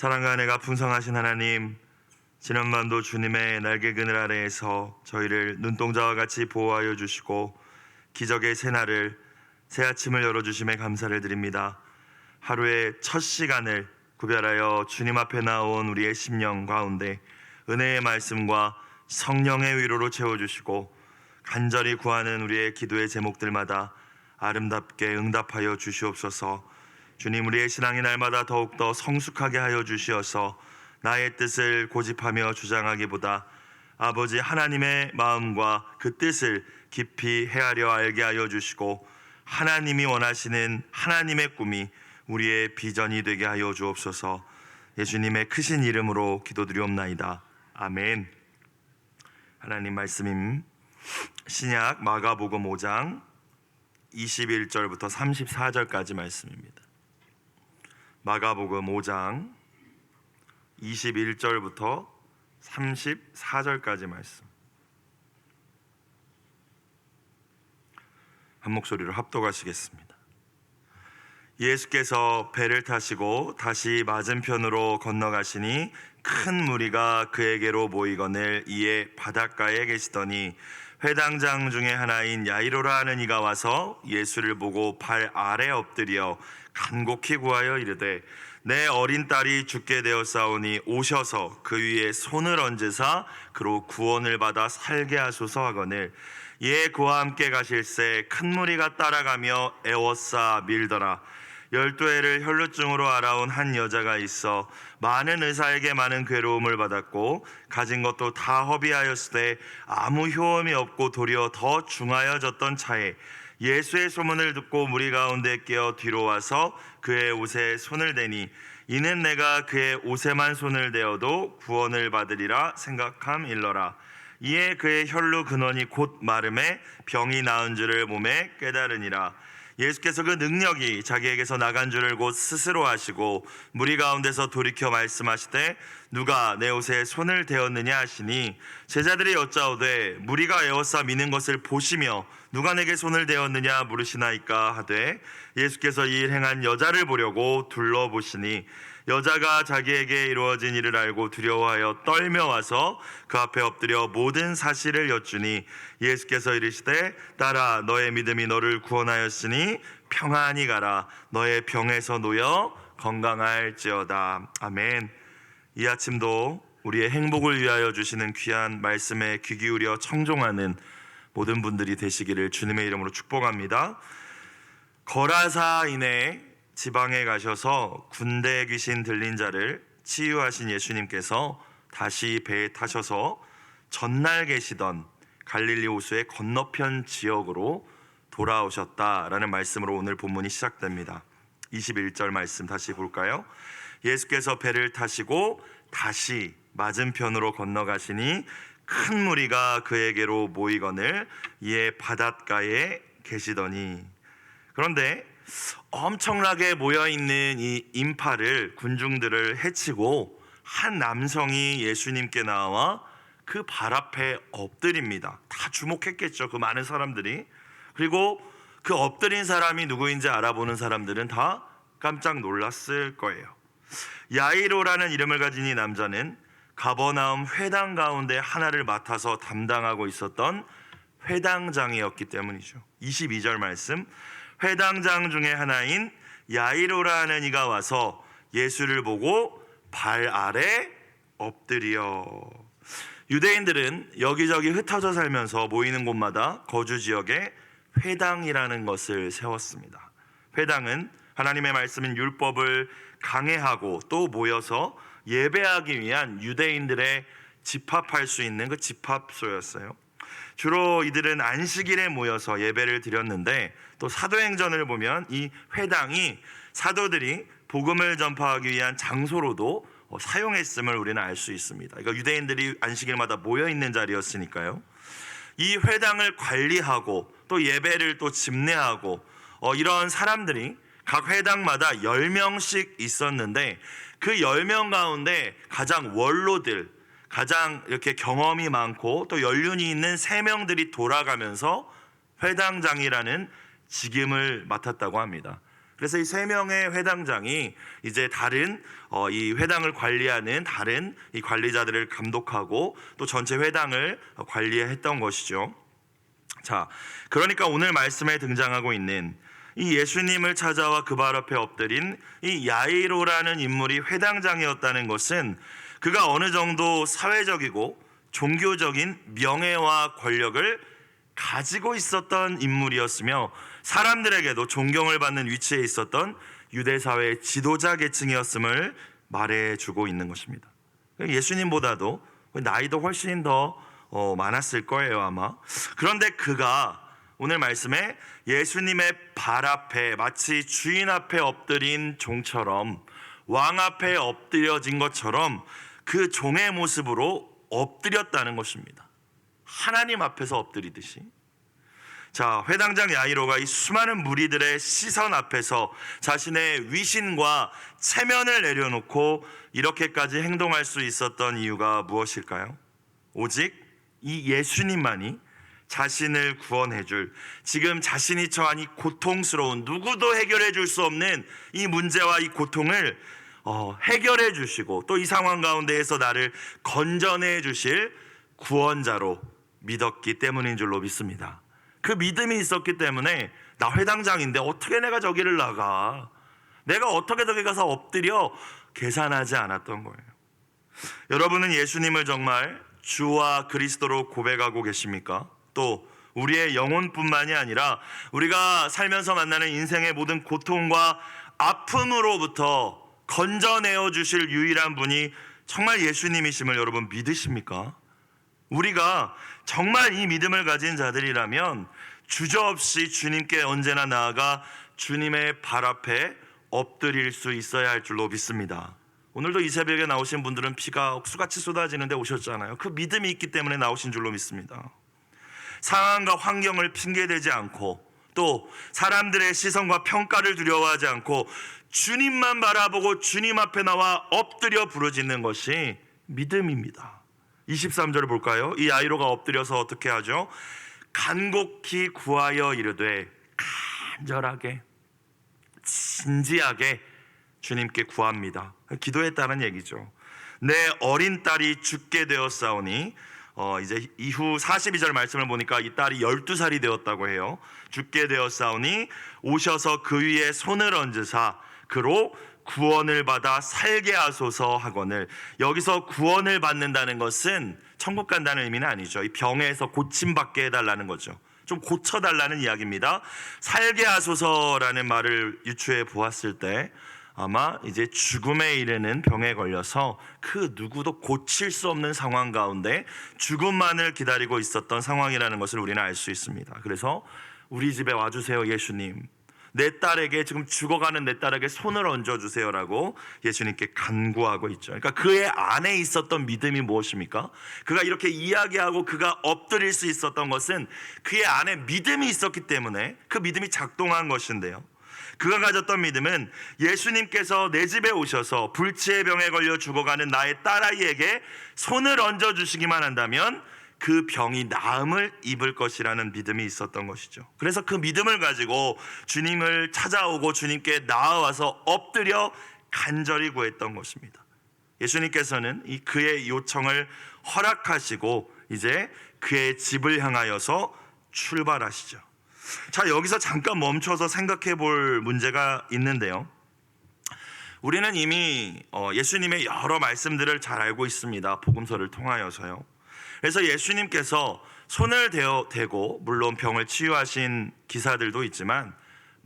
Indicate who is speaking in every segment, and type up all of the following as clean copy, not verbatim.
Speaker 1: 사랑과 은혜가 풍성하신 하나님, 지난밤도 주님의 날개 그늘 아래에서 저희를 눈동자와 같이 보호하여 주시고 기적의 새날을 새 아침을 열어주심에 감사를 드립니다. 하루의 첫 시간을 구별하여 주님 앞에 나온 우리의 심령 가운데 은혜의 말씀과 성령의 위로로 채워주시고 간절히 구하는 우리의 기도의 제목들마다 아름답게 응답하여 주시옵소서. 주님, 우리의 신앙이 날마다 더욱더 성숙하게 하여 주시어서 나의 뜻을 고집하며 주장하기보다 아버지 하나님의 마음과 그 뜻을 깊이 헤아려 알게 하여 주시고 하나님이 원하시는 하나님의 꿈이 우리의 비전이 되게 하여 주옵소서. 예수님의 크신 이름으로 기도드리옵나이다. 아멘. 하나님 말씀임 신약 마가복음 5장 21절부터 34절까지 말씀입니다. 마가복음 5장 21절부터 34절까지 말씀. 한 목소리로 합독하시겠습니다. 예수께서 배를 타시고 다시 맞은편으로 건너가시니 큰 무리가 그에게로 모이거늘 이에 바닷가에 계시더니 회당장 중에 하나인 야이로라 하는 이가 와서 예수를 보고 발 아래 엎드려 간곡히 구하여 이르되 내 어린 딸이 죽게 되었사오니 오셔서 그 위에 손을 얹으사 그로 구원을 받아 살게 하소서 하거늘 이에 그와 함께 가실새 큰 무리가 따라가며 애워싸 밀더라. 12해를 혈루증으로 알아온 한 여자가 있어 많은 의사에게 많은 괴로움을 받았고 가진 것도 다 허비하였으되 아무 효험이 없고 도리어 더 중하여졌던 차에 예수의 소문을 듣고 무리 가운데 끼어 뒤로 와서 그의 옷에 손을 대니 이는 내가 그의 옷에만 손을 대어도 구원을 받으리라 생각함일러라. 이에 그의 혈루 근원이 곧 마름에 병이 나은 줄을 몸에 깨달으니라. 예수께서 그 능력이 자기에게서 나간 줄을 곧 스스로 아시고 무리 가운데서 돌이켜 말씀하시되 누가 내 옷에 손을 대었느냐 하시니 제자들이 여짜오되 무리가 에워싸 미는 것을 보시며 누가 내게 손을 대었느냐 물으시나이까 하되 예수께서 이 일 행한 여자를 보려고 둘러보시니 여자가 자기에게 이루어진 일을 알고 두려워하여 떨며 와서 그 앞에 엎드려 모든 사실을 여쭈니 예수께서 이르시되 딸아 너의 믿음이 너를 구원하였으니 평안히 가라. 너의 병에서 놓여 건강할지어다. 아멘. 이 아침도 우리의 행복을 위하여 주시는 귀한 말씀에 귀 기울여 청종하는 모든 분들이 되시기를 주님의 이름으로 축복합니다. 거라사인의 지방에 가셔서 군대 귀신 들린 자를 치유하신 예수님께서 다시 배에 타셔서 전날 계시던 갈릴리 호수의 건너편 지역으로 돌아오셨다라는 말씀으로 오늘 본문이 시작됩니다. 21절 말씀 다시 볼까요? 예수께서 배를 타시고 다시 맞은편으로 건너가시니 큰 무리가 그에게로 모이거늘 이에 바닷가에 계시더니. 그런데 엄청나게 모여있는 이 인파를 군중들을 해치고 한 남성이 예수님께 나와 그 발 앞에 엎드립니다. 다 주목했겠죠, 그 많은 사람들이. 그리고 그 엎드린 사람이 누구인지 알아보는 사람들은 다 깜짝 놀랐을 거예요. 야이로라는 이름을 가진 이 남자는 가버나움 회당 가운데 하나를 맡아서 담당하고 있었던 회당장이었기 때문이죠. 22절 말씀, 회당장 중에 하나인 야이로라 하는 이가 와서 예수를 보고 발 아래 엎드려. 유대인들은 여기저기 흩어져 살면서 모이는 곳마다 거주 지역에 회당이라는 것을 세웠습니다. 회당은 하나님의 말씀인 율법을 강해하고 또 모여서 예배하기 위한 유대인들의 집합할 수 있는 그 집합소였어요. 주로 이들은 안식일에 모여서 예배를 드렸는데 또 사도행전을 보면 이 회당이 사도들이 복음을 전파하기 위한 장소로도 사용했음을 우리는 알 수 있습니다. 그러니까 유대인들이 안식일마다 모여있는 자리였으니까요. 이 회당을 관리하고 또 예배를 또 집례하고 이런 사람들이 각 회당마다 10명씩 있었는데 그 10명 가운데 가장 원로들, 가장 이렇게 경험이 많고 또 연륜이 있는 3명들이 돌아가면서 회당장이라는 직임을 맡았다고 합니다. 그래서 이 세 명의 회당장이 이제 다른 이 회당을 관리하는 다른 이 관리자들을 감독하고 또 전체 회당을 관리했던 것이죠. 자, 그러니까 오늘 말씀에 등장하고 있는 이 예수님을 찾아와 그 발 앞에 엎드린 이 야이로라는 인물이 회당장이었다는 것은 그가 어느 정도 사회적이고 종교적인 명예와 권력을 가지고 있었던 인물이었으며 사람들에게도 존경을 받는 위치에 있었던 유대 사회의 지도자 계층이었음을 말해주고 있는 것입니다. 예수님보다도 나이도 훨씬 더 많았을 거예요, 아마. 그런데 그가 오늘 말씀에 예수님의 발 앞에 마치 주인 앞에 엎드린 종처럼, 왕 앞에 엎드려진 것처럼 그 종의 모습으로 엎드렸다는 것입니다. 하나님 앞에서 엎드리듯이. 자, 회당장 야이로가 이 수많은 무리들의 시선 앞에서 자신의 위신과 체면을 내려놓고 이렇게까지 행동할 수 있었던 이유가 무엇일까요? 오직 이 예수님만이 자신을 구원해 줄, 지금 자신이 처한 이 고통스러운, 누구도 해결해 줄 수 없는 이 문제와 이 고통을 해결해 주시고 또 이 상황 가운데에서 나를 건져내 주실 구원자로 믿었기 때문인 줄로 믿습니다. 그 믿음이 있었기 때문에 나 회당장인데 어떻게 내가 저기를 나가, 내가 어떻게 저기 가서 엎드려, 계산하지 않았던 거예요. 여러분은 예수님을 정말 주와 그리스도로 고백하고 계십니까? 또 우리의 영혼뿐만이 아니라 우리가 살면서 만나는 인생의 모든 고통과 아픔으로부터 건져내어 주실 유일한 분이 정말 예수님이심을 여러분 믿으십니까? 우리가 정말 이 믿음을 가진 자들이라면 주저없이 주님께 언제나 나아가 주님의 발 앞에 엎드릴 수 있어야 할 줄로 믿습니다. 오늘도 이 새벽에 나오신 분들은 비가 억수같이 쏟아지는데 오셨잖아요. 그 믿음이 있기 때문에 나오신 줄로 믿습니다. 상황과 환경을 핑계대지 않고 또 사람들의 시선과 평가를 두려워하지 않고 주님만 바라보고 주님 앞에 나와 엎드려 부르짖는 것이 믿음입니다. 23절을 볼까요? 이 야이로가 엎드려서 어떻게 하죠? 간곡히 구하여 이르되, 간절하게 진지하게 주님께 구합니다. 기도했다는 얘기죠. 내 어린 딸이 죽게 되었사오니, 이제 이후 42절 말씀을 보니까 이 딸이 12살이 되었다고 해요. 죽게 되었사오니 오셔서 그 위에 손을 얹으사 그로 구원을 받아 살게 하소서 하거늘. 여기서 구원을 받는다는 것은 천국 간다는 의미는 아니죠. 이 병에서 고침받게 해달라는 거죠. 좀 고쳐달라는 이야기입니다. 살게 하소서라는 말을 유추해 보았을 때 아마 이제 죽음에 이르는 병에 걸려서 그 누구도 고칠 수 없는 상황 가운데 죽음만을 기다리고 있었던 상황이라는 것을 우리는 알 수 있습니다. 그래서 우리 집에 와주세요, 예수님. 내 딸에게, 지금 죽어가는 내 딸에게 손을 얹어주세요라고 예수님께 간구하고 있죠. 그러니까 그의 안에 있었던 믿음이 무엇입니까? 그가 이렇게 이야기하고 그가 엎드릴 수 있었던 것은 그의 안에 믿음이 있었기 때문에 그 믿음이 작동한 것인데요, 그가 가졌던 믿음은 예수님께서 내 집에 오셔서 불치의 병에 걸려 죽어가는 나의 딸아이에게 손을 얹어주시기만 한다면 그 병이 나음을 입을 것이라는 믿음이 있었던 것이죠. 그래서 그 믿음을 가지고 주님을 찾아오고 주님께 나아와서 엎드려 간절히 구했던 것입니다. 예수님께서는 이 그의 요청을 허락하시고 이제 그의 집을 향하여서 출발하시죠. 자, 여기서 잠깐 멈춰서 생각해 볼 문제가 있는데요, 우리는 이미 예수님의 여러 말씀들을 잘 알고 있습니다. 복음서를 통하여서요. 그래서 예수님께서 손을 대고 물론 병을 치유하신 기사들도 있지만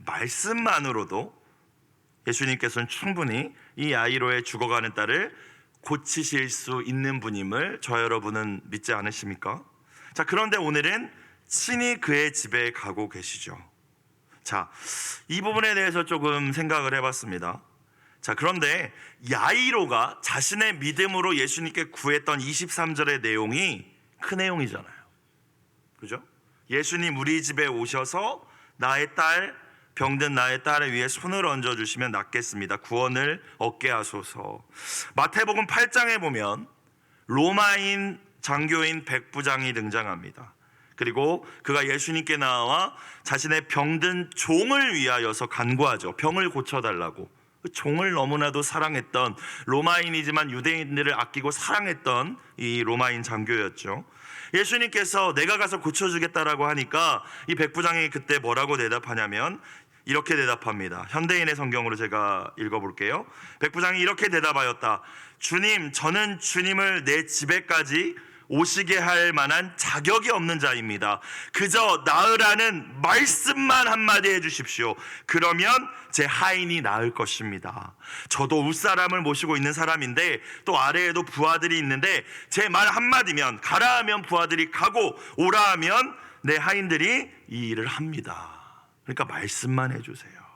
Speaker 1: 말씀만으로도 예수님께서는 충분히 이 야이로의 죽어가는 딸을 고치실 수 있는 분임을 저 여러분은 믿지 않으십니까? 자, 그런데 오늘은 친히 그의 집에 가고 계시죠. 자, 이 부분에 대해서 조금 생각을 해봤습니다. 자, 그런데 야이로가 자신의 믿음으로 예수님께 구했던 23절의 내용이 그 내용이잖아요. 그죠? 예수님 우리 집에 오셔서 나의 딸, 병든 나의 딸을 위해 손을 얹어주시면 낫겠습니다. 구원을 얻게 하소서. 마태복음 8장에 보면 로마인 장교인 백부장이 등장합니다. 그리고 그가 예수님께 나와 자신의 병든 종을 위하여서 간구하죠. 병을 고쳐달라고. 그 종을 너무나도 사랑했던, 로마인이지만 유대인들을 아끼고 사랑했던 이 로마인 장교였죠. 예수님께서 내가 가서 고쳐주겠다라고 하니까 이 백부장이 그때 뭐라고 대답하냐면 이렇게 대답합니다. 현대인의 성경으로 제가 읽어볼게요. 백부장이 이렇게 대답하였다. 주님, 저는 주님을 내 집에까지 오시게 할 만한 자격이 없는 자입니다. 그저 나으라는 말씀만 한마디 해주십시오. 그러면 제 하인이 나을 것입니다. 저도 윗사람을 모시고 있는 사람인데 또 아래에도 부하들이 있는데 제 말 한마디면, 가라 하면 부하들이 가고 오라 하면 내 하인들이 이 일을 합니다. 그러니까 말씀만 해주세요.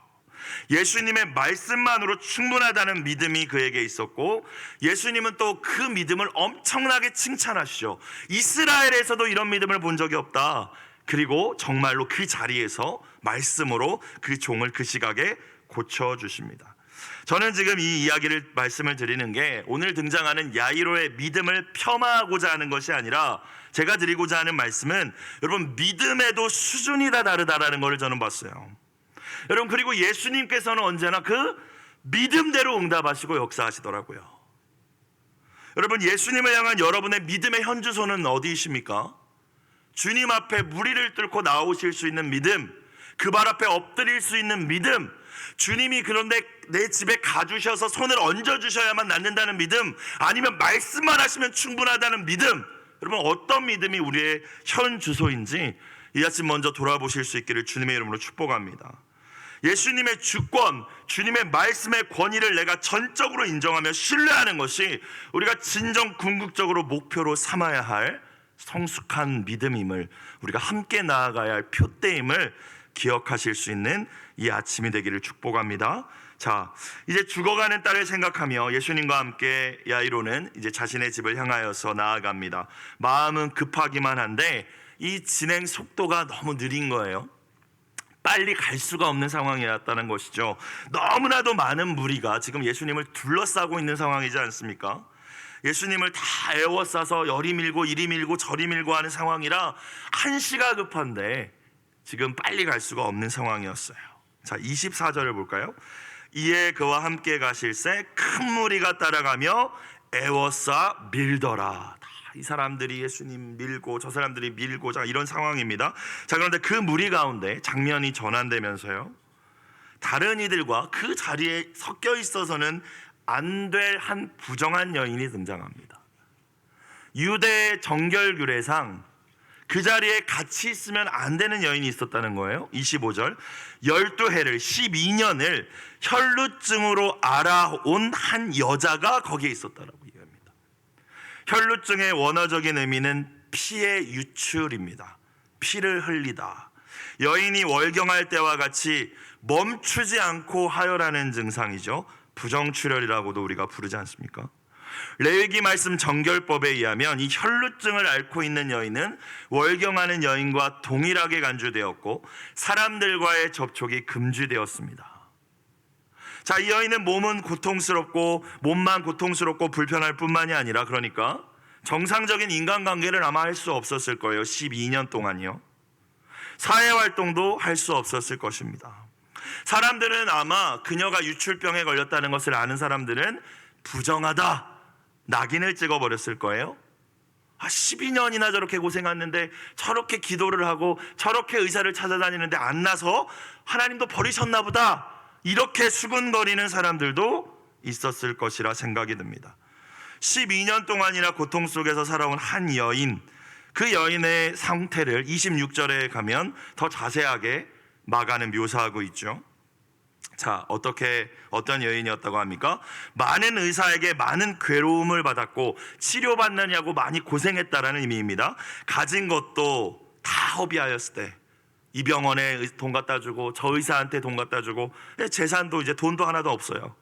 Speaker 1: 예수님의 말씀만으로 충분하다는 믿음이 그에게 있었고, 예수님은 또 그 믿음을 엄청나게 칭찬하시죠. 이스라엘에서도 이런 믿음을 본 적이 없다. 그리고 정말로 그 자리에서 말씀으로 그 종을 그 시각에 고쳐주십니다. 저는 지금 이 이야기를 말씀을 드리는 게 오늘 등장하는 야이로의 믿음을 폄하하고자 하는 것이 아니라, 제가 드리고자 하는 말씀은 여러분 믿음에도 수준이 다 다르다라는 것을 저는 봤어요. 여러분, 그리고 예수님께서는 언제나 그 믿음대로 응답하시고 역사하시더라고요. 여러분, 예수님을 향한 여러분의 믿음의 현주소는 어디이십니까? 주님 앞에 무리를 뚫고 나오실 수 있는 믿음, 그 발 앞에 엎드릴 수 있는 믿음, 주님이 그런데 내 집에 가주셔서 손을 얹어주셔야만 낫는다는 믿음, 아니면 말씀만 하시면 충분하다는 믿음, 여러분 어떤 믿음이 우리의 현 주소인지 이 아침 먼저 돌아보실 수 있기를 주님의 이름으로 축복합니다. 예수님의 주권, 주님의 말씀의 권위를 내가 전적으로 인정하며 신뢰하는 것이 우리가 진정 궁극적으로 목표로 삼아야 할 성숙한 믿음임을, 우리가 함께 나아가야 할 표대임을 기억하실 수 있는 이 아침이 되기를 축복합니다. 자, 이제 죽어가는 딸을 생각하며 예수님과 함께 야이로는 이제 자신의 집을 향하여서 나아갑니다. 마음은 급하기만 한데 이 진행 속도가 너무 느린 거예요. 빨리 갈 수가 없는 상황이었다는 것이죠. 너무나도 많은 무리가 지금 예수님을 둘러싸고 있는 상황이지 않습니까? 예수님을 다 에워싸서 여리 밀고 이리 밀고 저리 밀고 하는 상황이라 한시가 급한데 지금 빨리 갈 수가 없는 상황이었어요. 자, 24절을 볼까요? 이에 그와 함께 가실새 큰 무리가 따라가며 에워싸 밀더라. 이 사람들이 예수님 밀고 저 사람들이 밀고, 자, 이런 상황입니다. 자, 그런데 그 무리 가운데 장면이 전환되면서요, 다른 이들과 그 자리에 섞여 있어서는 안 될 한 부정한 여인이 등장합니다. 유대 정결규례상 그 자리에 같이 있으면 안 되는 여인이 있었다는 거예요. 25절, 12해를 12년을 혈루증으로 알아온 한 여자가 거기에 있었다라고 얘기합니다. 혈루증의 원어적인 의미는 피의 유출입니다. 피를 흘리다. 여인이 월경할 때와 같이 멈추지 않고 하혈하는 증상이죠. 부정출혈이라고도 우리가 부르지 않습니까? 레위기 말씀 정결법에 의하면 이 혈루증을 앓고 있는 여인은 월경하는 여인과 동일하게 간주되었고 사람들과의 접촉이 금지되었습니다. 자, 이 여인은 몸은 고통스럽고 몸만 고통스럽고 불편할 뿐만이 아니라, 그러니까 정상적인 인간관계를 아마 할 수 없었을 거예요. 12년 동안이요. 사회활동도 할 수 없었을 것입니다. 사람들은 아마 그녀가 유출병에 걸렸다는 것을 아는 사람들은 부정하다, 낙인을 찍어버렸을 거예요. 12년이나 저렇게 고생했는데 저렇게 기도를 하고 저렇게 의사를 찾아다니는데 안 나서 하나님도 버리셨나 보다, 이렇게 수군거리는 사람들도 있었을 것이라 생각이 듭니다. 12년 동안이나 고통 속에서 살아온 한 여인, 그 여인의 상태를 26절에 가면 더 자세하게 마가는 묘사하고 있죠. 자, 어떤 여인이었다고 합니까? 많은 의사에게 많은 괴로움을 받았고 치료받느냐고 많이 고생했다라는 의미입니다. 가진 것도 다 허비하였을 때 이 병원에 돈 갖다 주고 저 의사한테 돈 갖다 주고 재산도 이제 돈도 하나도 없어요.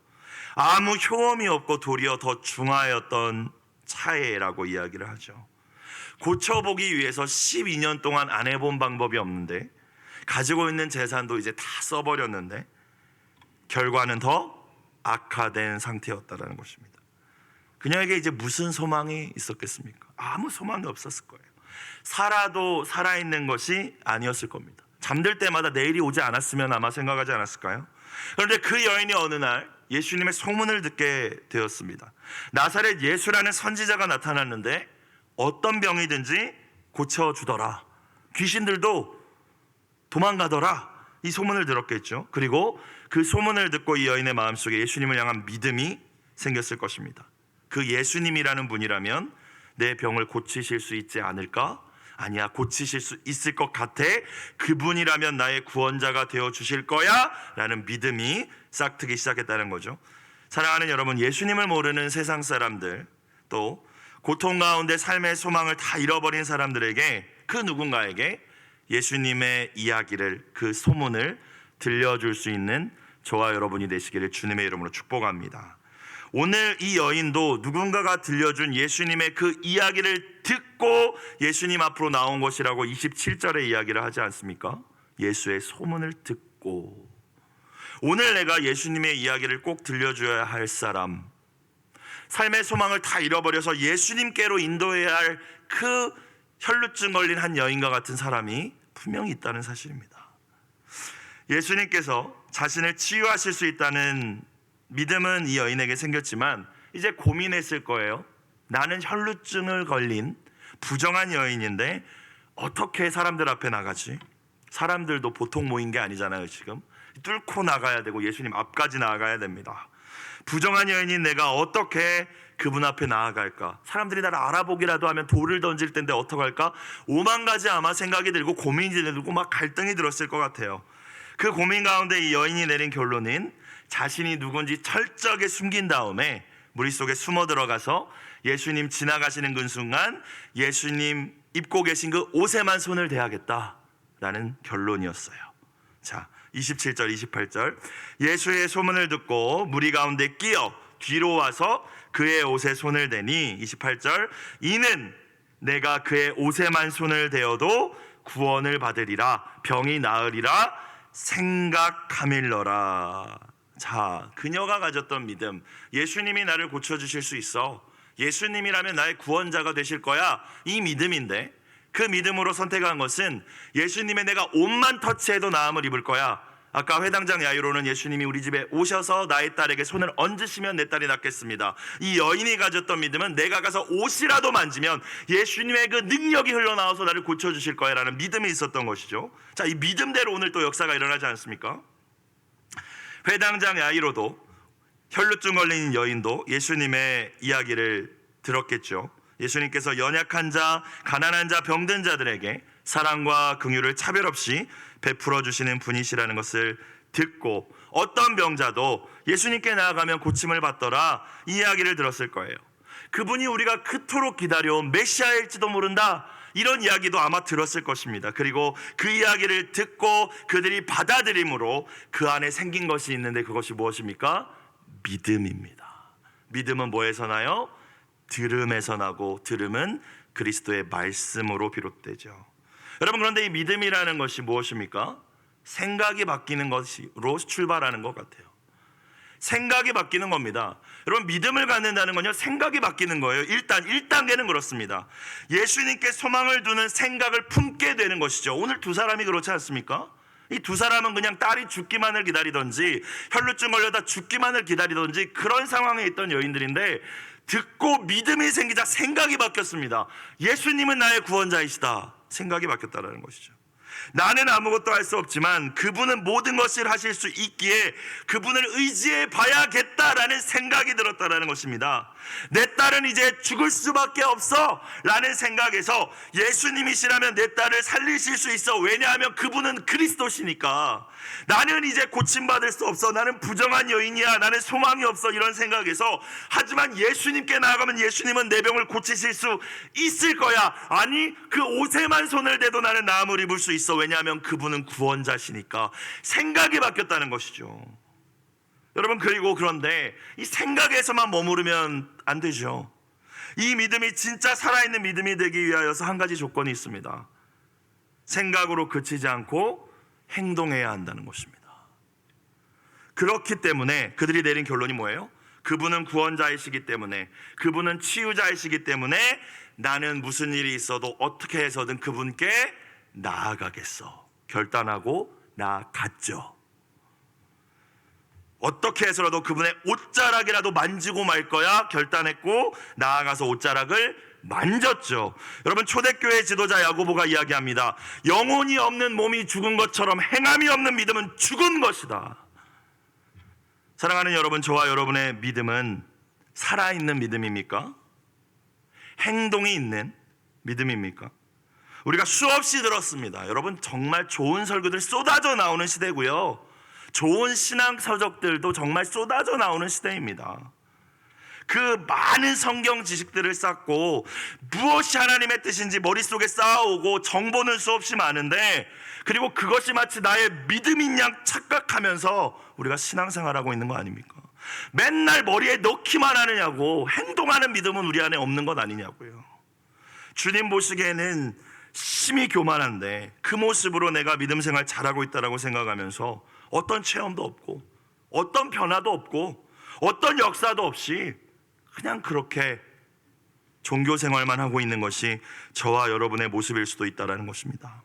Speaker 1: 아무 효험이 없고 도리어 더 중하였던 차에라고 이야기를 하죠. 고쳐보기 위해서 12년 동안 안 해본 방법이 없는데, 가지고 있는 재산도 이제 다 써버렸는데 결과는 더 악화된 상태였다는 것입니다. 그녀에게 이제 무슨 소망이 있었겠습니까? 아무 소망이 없었을 거예요. 살아도 살아있는 것이 아니었을 겁니다. 잠들 때마다 내일이 오지 않았으면 아마 생각하지 않았을까요? 그런데 그 여인이 어느 날 예수님의 소문을 듣게 되었습니다. 나사렛 예수라는 선지자가 나타났는데 어떤 병이든지 고쳐주더라, 귀신들도 도망가더라, 이 소문을 들었겠죠. 그리고 그 소문을 듣고 이 여인의 마음속에 예수님을 향한 믿음이 생겼을 것입니다. 그 예수님이라는 분이라면 내 병을 고치실 수 있지 않을까? 아니야, 고치실 수 있을 것 같아. 그분이라면 나의 구원자가 되어주실 거야 라는 믿음이 싹트기 시작했다는 거죠. 사랑하는 여러분, 예수님을 모르는 세상 사람들, 또 고통 가운데 삶의 소망을 다 잃어버린 사람들에게, 그 누군가에게 예수님의 이야기를, 그 소문을 들려줄 수 있는 저와 여러분이 되시기를 주님의 이름으로 축복합니다. 오늘 이 여인도 누군가가 들려준 예수님의 그 이야기를 듣고 예수님 앞으로 나온 것이라고 27절에 이야기를 하지 않습니까? 예수의 소문을 듣고. 오늘 내가 예수님의 이야기를 꼭 들려줘야 할 사람, 삶의 소망을 다 잃어버려서 예수님께로 인도해야 할 그 혈루증 걸린 한 여인과 같은 사람이 분명히 있다는 사실입니다. 예수님께서 자신을 치유하실 수 있다는 믿음은 이 여인에게 생겼지만 이제 고민했을 거예요. 나는 혈루증을 걸린 부정한 여인인데 어떻게 사람들 앞에 나가지? 사람들도 보통 모인 게 아니잖아요. 지금 뚫고 나가야 되고 예수님 앞까지 나아가야 됩니다. 부정한 여인인 내가 어떻게 그분 앞에 나아갈까? 사람들이 나를 알아보기라도 하면 돌을 던질 텐데 어떡할까? 오만 가지 아마 생각이 들고 고민이 들고 막 갈등이 들었을 것 같아요. 그 고민 가운데 이 여인이 내린 결론은 자신이 누군지 철저하게 숨긴 다음에 무리 속에 숨어 들어가서 예수님 지나가시는 그 순간 예수님 입고 계신 그 옷에만 손을 대야겠다라는 결론이었어요. 자, 27절 28절, 예수의 소문을 듣고 무리 가운데 끼어 뒤로 와서 그의 옷에 손을 대니, 28절, 이는 내가 그의 옷에만 손을 대어도 구원을 받으리라, 병이 나으리라 생각하밀러라. 자, 그녀가 가졌던 믿음, 예수님이 나를 고쳐주실 수 있어, 예수님이라면 나의 구원자가 되실 거야, 이 믿음인데 그 믿음으로 선택한 것은 예수님의 내가 옷만 터치해도 나음을 입을 거야. 아까 회당장 야이로는 예수님이 우리 집에 오셔서 나의 딸에게 손을 얹으시면 내 딸이 낫겠습니다. 이 여인이 가졌던 믿음은 내가 가서 옷이라도 만지면 예수님의 그 능력이 흘러나와서 나를 고쳐주실 거야 라는 믿음이 있었던 것이죠. 자, 이 믿음대로 오늘 또 역사가 일어나지 않습니까? 회당장 야이로도, 혈루증 걸린 여인도 예수님의 이야기를 들었겠죠. 예수님께서 연약한 자, 가난한 자, 병든 자들에게 사랑과 긍휼을 차별 없이 베풀어 주시는 분이시라는 것을 듣고 어떤 병자도 예수님께 나아가면 고침을 받더라, 이 이야기를 들었을 거예요. 그분이 우리가 그토록 기다려온 메시아일지도 모른다, 이런 이야기도 아마 들었을 것입니다. 그리고 그 이야기를 듣고 그들이 받아들임으로 그 안에 생긴 것이 있는데 그것이 무엇입니까? 믿음입니다. 믿음은 뭐에서 나요? 들음에서 나고 들음은 그리스도의 말씀으로 비롯되죠. 여러분, 그런데 이 믿음이라는 것이 무엇입니까? 생각이 바뀌는 것으로 출발하는 것 같아요. 생각이 바뀌는 겁니다. 여러분, 믿음을 갖는다는 건요, 생각이 바뀌는 거예요. 일단 1단계는 그렇습니다. 예수님께 소망을 두는 생각을 품게 되는 것이죠. 오늘 두 사람이 그렇지 않습니까? 이 두 사람은 그냥 딸이 죽기만을 기다리던지 혈루증 걸려다 죽기만을 기다리던지 그런 상황에 있던 여인들인데 듣고 믿음이 생기자 생각이 바뀌었습니다. 예수님은 나의 구원자이시다. 생각이 바뀌었다는 것이죠. 나는 아무것도 할 수 없지만 그분은 모든 것을 하실 수 있기에 그분을 의지해 봐야겠다라는 생각이 들었다는 것입니다. 내 딸은 이제 죽을 수밖에 없어 라는 생각에서 예수님이시라면 내 딸을 살리실 수 있어. 왜냐하면 그분은 그리스도시니까. 나는 이제 고침받을 수 없어, 나는 부정한 여인이야, 나는 소망이 없어, 이런 생각에서, 하지만 예수님께 나아가면 예수님은 내 병을 고치실 수 있을 거야. 아니, 그 옷에만 손을 대도 나는 나음을 입을 수 있어. 왜냐하면 그분은 구원자시니까. 생각이 바뀌었다는 것이죠. 여러분, 그리고 그런데 이 생각에서만 머무르면 안 되죠. 이 믿음이 진짜 살아있는 믿음이 되기 위하여서 한 가지 조건이 있습니다. 생각으로 그치지 않고 행동해야 한다는 것입니다. 그렇기 때문에 그들이 내린 결론이 뭐예요? 그분은 구원자이시기 때문에, 그분은 치유자이시기 때문에 나는 무슨 일이 있어도 어떻게 해서든 그분께 나아가겠어 결단하고 나아갔죠. 어떻게 해서라도 그분의 옷자락이라도 만지고 말 거야 결단했고 나아가서 옷자락을 만졌죠. 여러분, 초대교회 지도자 야고보가 이야기합니다. 영혼이 없는 몸이 죽은 것처럼 행함이 없는 믿음은 죽은 것이다. 사랑하는 여러분, 저와 여러분의 믿음은 살아있는 믿음입니까? 행동이 있는 믿음입니까? 우리가 수없이 들었습니다. 여러분, 정말 좋은 설교들 쏟아져 나오는 시대고요, 좋은 신앙 서적들도 정말 쏟아져 나오는 시대입니다. 그 많은 성경 지식들을 쌓고 무엇이 하나님의 뜻인지 머릿속에 쌓아오고 정보는 수없이 많은데, 그리고 그것이 마치 나의 믿음인 양 착각하면서 우리가 신앙생활하고 있는 거 아닙니까? 맨날 머리에 넣기만 하느냐고, 행동하는 믿음은 우리 안에 없는 것 아니냐고요. 주님 보시기에는 심히 교만한데 그 모습으로 내가 믿음 생활 잘하고 있다고 생각하면서 어떤 체험도 없고 어떤 변화도 없고 어떤 역사도 없이 그냥 그렇게 종교 생활만 하고 있는 것이 저와 여러분의 모습일 수도 있다는 것입니다.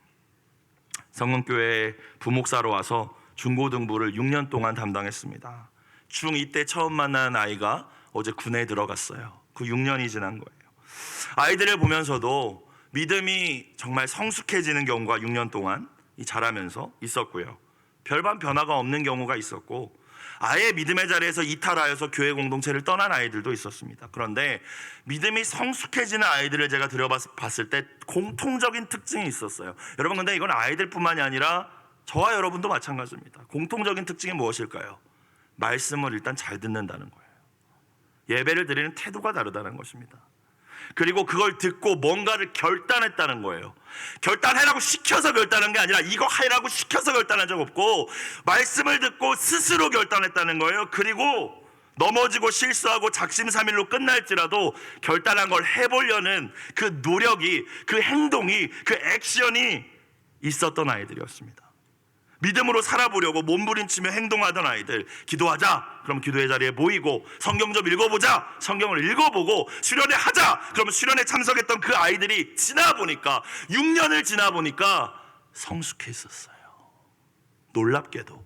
Speaker 1: 성흥교회에 부목사로 와서 중고등부를 6년 동안 담당했습니다. 중2 때 처음 만난 아이가 어제 군에 들어갔어요. 그 6년이 지난 거예요. 아이들을 보면서도 믿음이 정말 성숙해지는 경우가 6년 동안 자라면서 있었고요, 별반 변화가 없는 경우가 있었고, 아예 믿음의 자리에서 이탈하여서 교회 공동체를 떠난 아이들도 있었습니다. 그런데 믿음이 성숙해지는 아이들을 제가 들여봤을 때 공통적인 특징이 있었어요. 여러분, 근데 이건 아이들뿐만이 아니라 저와 여러분도 마찬가지입니다. 공통적인 특징이 무엇일까요? 말씀을 일단 잘 듣는다는 거예요. 예배를 드리는 태도가 다르다는 것입니다. 그리고 그걸 듣고 뭔가를 결단했다는 거예요. 결단해라고 시켜서 결단한 게 아니라 이거 하라고 시켜서 결단한 적 없고 말씀을 듣고 스스로 결단했다는 거예요. 그리고 넘어지고 실수하고 작심삼일로 끝날지라도 결단한 걸 해보려는 그 노력이, 그 행동이, 그 액션이 있었던 아이들이었습니다. 믿음으로 살아보려고 몸부림치며 행동하던 아이들, 기도하자 그럼 기도의 자리에 모이고, 성경 좀 읽어보자 성경을 읽어보고, 수련회 하자 그러면 수련회 참석했던 그 아이들이 지나보니까 6년을 지나보니까 성숙해 있었어요. 놀랍게도.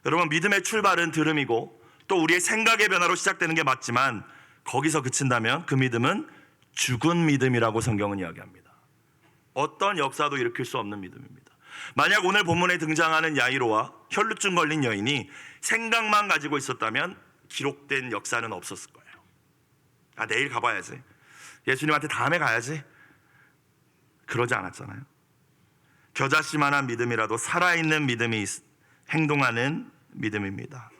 Speaker 1: 여러분, 믿음의 출발은 들음이고 또 우리의 생각의 변화로 시작되는 게 맞지만 거기서 그친다면 그 믿음은 죽은 믿음이라고 성경은 이야기합니다. 어떤 역사도 일으킬 수 없는 믿음입니다. 만약 오늘 본문에 등장하는 야이로와 혈루증 걸린 여인이 생각만 가지고 있었다면 기록된 역사는 없었을 거예요. 아, 내일 가봐야지, 예수님한테 다음에 가야지, 그러지 않았잖아요. 겨자씨만한 믿음이라도 살아있는 믿음이 행동하는 믿음입니다.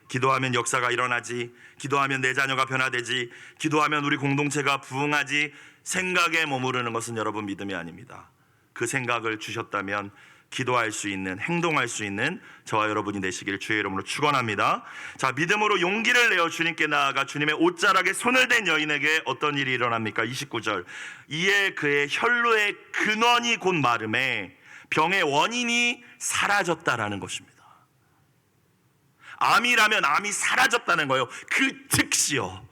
Speaker 1: 기도하면 역사가 일어나지, 기도하면 내 자녀가 변화되지, 기도하면 우리 공동체가 부흥하지, 생각에 머무르는 것은 여러분 믿음이 아닙니다. 그 생각을 주셨다면 기도할 수 있는, 행동할 수 있는 저와 여러분이 되시길 주의 이름으로 축원합니다. 자, 믿음으로 용기를 내어 주님께 나아가 주님의 옷자락에 손을 댄 여인에게 어떤 일이 일어납니까? 29절. 이에 그의 혈루의 근원이 곧 마름에 병의 원인이 사라졌다라는 것입니다. 암이라면 암이 사라졌다는 거예요. 그 즉시요.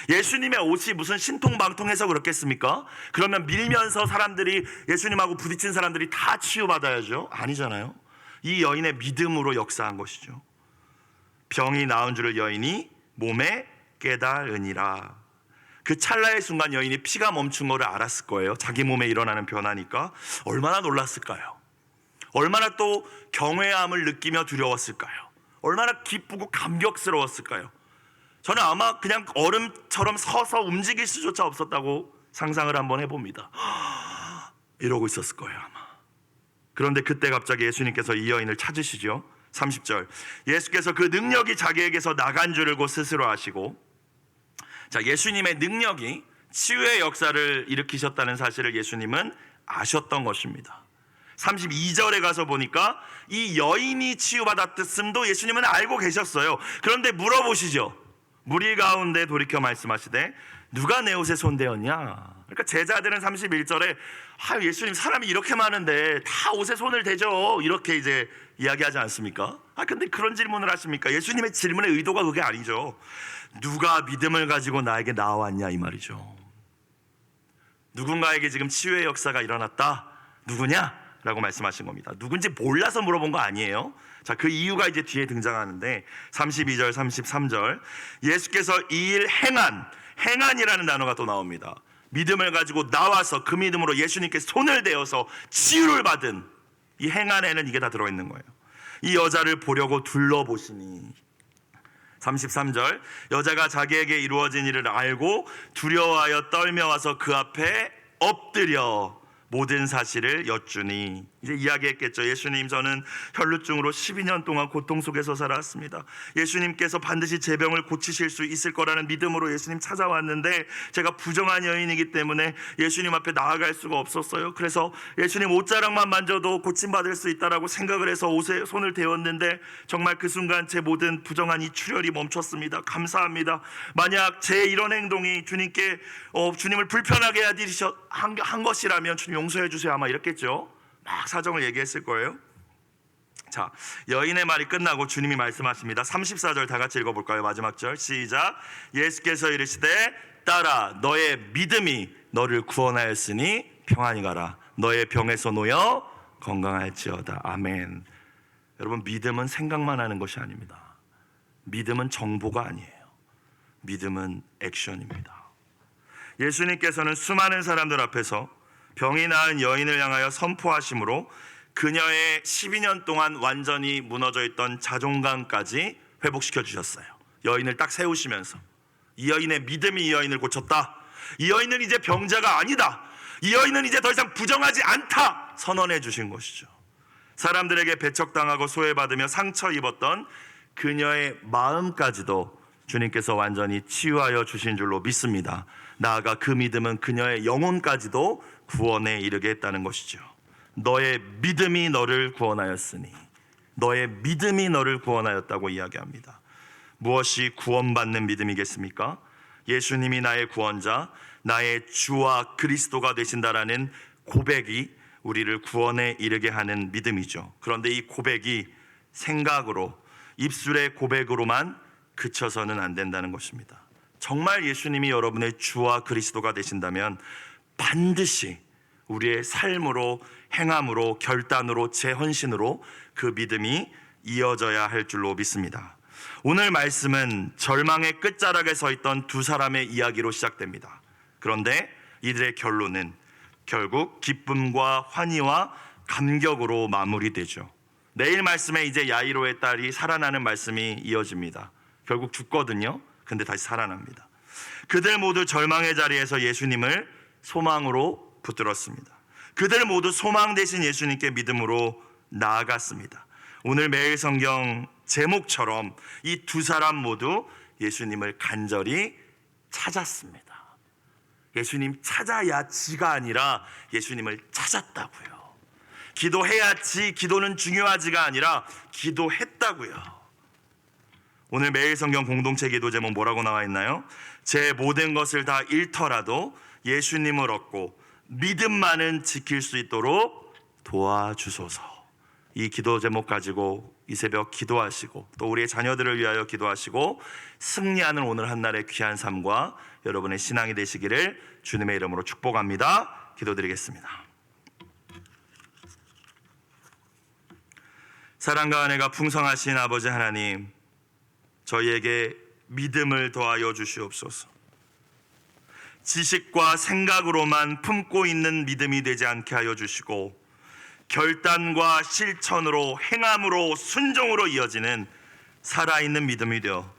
Speaker 1: 예수님의 옷이 무슨 신통방통해서 그렇겠습니까? 그러면 밀면서 사람들이, 예수님하고 부딪힌 사람들이 다 치유받아야죠? 아니잖아요. 이 여인의 믿음으로 역사한 것이죠. 병이 나은 줄을 여인이 몸에 깨달으니라. 그 찰나의 순간 여인이 피가 멈춘 것을 알았을 거예요. 자기 몸에 일어나는 변화니까. 얼마나 놀랐을까요? 얼마나 또 경외함을 느끼며 두려웠을까요? 얼마나 기쁘고 감격스러웠을까요? 저는 아마 그냥 얼음처럼 서서 움직일 수조차 없었다고 상상을 한번 해봅니다. 이러고 있었을 거예요, 아마. 그런데 그때 갑자기 예수님께서 이 여인을 찾으시죠. 30절. 예수께서 그 능력이 자기에게서 나간 줄을 곧 스스로 아시고, 자, 예수님의 능력이 치유의 역사를 일으키셨다는 사실을 예수님은 아셨던 것입니다. 32절에 가서 보니까 이 여인이 치유받았음도 예수님은 알고 계셨어요. 그런데 물어보시죠. 무리 가운데 돌이켜 말씀하시되 누가 내 옷에 손대었냐? 그러니까 제자들은 31절에 예수님, 사람이 이렇게 많은데 다 옷에 손을 대죠, 이렇게 이제 이야기하지 않습니까? 근데 그런 질문을 하십니까? 예수님의 질문의 의도가 그게 아니죠. 누가 믿음을 가지고 나에게 나왔냐, 이 말이죠. 누군가에게 지금 치유의 역사가 일어났다. 누구냐? 라고 말씀하신 겁니다. 누군지 몰라서 물어본 거 아니에요. 자, 그 이유가 이제 뒤에 등장하는데 32절 33절 예수께서 이 일 행한이라는 단어가 또 나옵니다. 믿음을 가지고 나와서 그 믿음으로 예수님께 손을 대어서 치유를 받은 이 행한에는 이게 다 들어있는 거예요. 이 여자를 보려고 둘러보시니 33절 여자가 자기에게 이루어진 일을 알고 두려워하여 떨며 와서 그 앞에 엎드려 모든 사실을 여쭈니 이제 이야기했겠죠. 예수님, 저는 혈루증으로 12년 동안 고통 속에서 살아왔습니다. 예수님께서 반드시 제 병을 고치실 수 있을 거라는 믿음으로 예수님 찾아왔는데 제가 부정한 여인이기 때문에 예수님 앞에 나아갈 수가 없었어요. 그래서 예수님 옷자락만 만져도 고침받을 수 있다라고 생각을 해서 옷에 손을 대었는데 정말 그 순간 제 모든 부정한 이 출혈이 멈췄습니다. 감사합니다. 만약 제 이런 행동이 주님께 주님을 불편하게 한 것이라면 주님 용서해 주세요 아마 이랬겠죠. 막 사정을 얘기했을 거예요. 자, 여인의 말이 끝나고 주님이 말씀하십니다. 34절 다 같이 읽어볼까요? 마지막 절 시작. 예수께서 이르시되 딸아 너의 믿음이 너를 구원하였으니 평안히 가라. 너의 병에서 놓여 건강할지어다. 아멘. 여러분, 믿음은 생각만 하는 것이 아닙니다. 믿음은 정보가 아니에요. 믿음은 액션입니다. 예수님께서는 수많은 사람들 앞에서 병이 나은 여인을 향하여 선포하심으로 그녀의 12년 동안 완전히 무너져 있던 자존감까지 회복시켜 주셨어요. 여인을 딱 세우시면서 이 여인의 믿음이 이 여인을 고쳤다. 이 여인은 이제 병자가 아니다. 이 여인은 이제 더 이상 부정하지 않다. 선언해 주신 것이죠. 사람들에게 배척당하고 소외받으며 상처 입었던 그녀의 마음까지도 주님께서 완전히 치유하여 주신 줄로 믿습니다. 나아가 그 믿음은 그녀의 영혼까지도 구원에 이르게 했다는 것이죠. 너의 믿음이 너를 구원하였으니, 너의 믿음이 너를 구원하였다고 이야기합니다. 무엇이 구원받는 믿음이겠습니까? 예수님이 나의 구원자, 나의 주와 그리스도가 되신다라는 고백이 우리를 구원에 이르게 하는 믿음이죠. 그런데 이 고백이 생각으로, 입술의 고백으로만 그쳐서는 안 된다는 것입니다. 정말 예수님이 여러분의 주와 그리스도가 되신다면 반드시 우리의 삶으로, 행함으로, 결단으로, 재헌신으로 그 믿음이 이어져야 할 줄로 믿습니다. 오늘 말씀은 절망의 끝자락에 서 있던 두 사람의 이야기로 시작됩니다. 그런데 이들의 결론은 결국 기쁨과 환희와 감격으로 마무리되죠. 내일 말씀에 이제 야이로의 딸이 살아나는 말씀이 이어집니다. 결국 죽거든요. 근데 다시 살아납니다. 그들 모두 절망의 자리에서 예수님을 소망으로 붙들었습니다. 그들 모두 소망 대신 예수님께 믿음으로 나아갔습니다. 오늘 매일 성경 제목처럼 이 두 사람 모두 예수님을 간절히 찾았습니다. 예수님 찾아야 지가 아니라 예수님을 찾았다고요. 기도해야지, 기도는 중요하지가 아니라 기도했다고요. 오늘 매일 성경 공동체 기도 제목 뭐라고 나와 있나요? 제 모든 것을 다 잃더라도 예수님을 얻고 믿음만은 지킬 수 있도록 도와주소서. 이 기도 제목 가지고 이 새벽 기도하시고 또 우리의 자녀들을 위하여 기도하시고 승리하는 오늘 한날의 귀한 삶과 여러분의 신앙이 되시기를 주님의 이름으로 축복합니다. 기도드리겠습니다. 사랑과 은혜가 풍성하신 아버지 하나님, 저희에게 믿음을 더하여 주시옵소서. 지식과 생각으로만 품고 있는 믿음이 되지 않게 하여 주시고 결단과 실천으로, 행함으로, 순종으로 이어지는 살아있는 믿음이 되어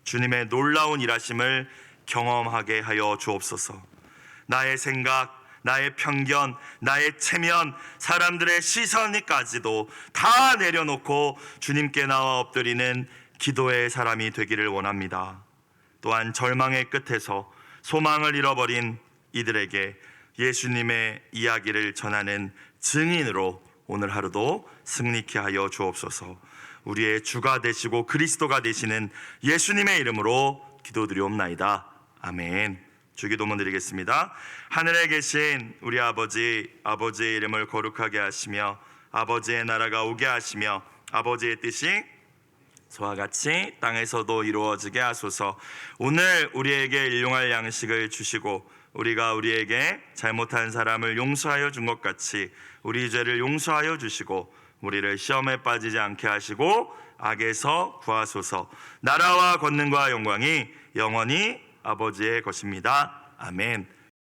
Speaker 1: 주님의 놀라운 일하심을 경험하게 하여 주옵소서. 나의 생각, 나의 편견, 나의 체면, 사람들의 시선까지도 다 내려놓고 주님께 나와 엎드리는 기도의 사람이 되기를 원합니다. 또한 절망의 끝에서 소망을 잃어버린 이들에게 예수님의 이야기를 전하는 증인으로 오늘 하루도 승리케 하여 주옵소서. 우리의 주가 되시고 그리스도가 되시는 예수님의 이름으로 기도드리옵나이다. 아멘. 주기도문 드리겠습니다. 하늘에 계신 우리 아버지, 아버지의 이름을 거룩하게 하시며 아버지의 나라가 오게 하시며 아버지의 뜻이 저와 같이 땅에서도 이루어지게 하소서. 오늘 우리에게 일용할 양식을 주시고 우리가 우리에게 잘못한 사람을 용서하여 준 것 같이 우리 죄를 용서하여 주시고 우리를 시험에 빠지지 않게 하시고 악에서 구하소서. 나라와 권능과 영광이 영원히 아버지의 것입니다. 아멘.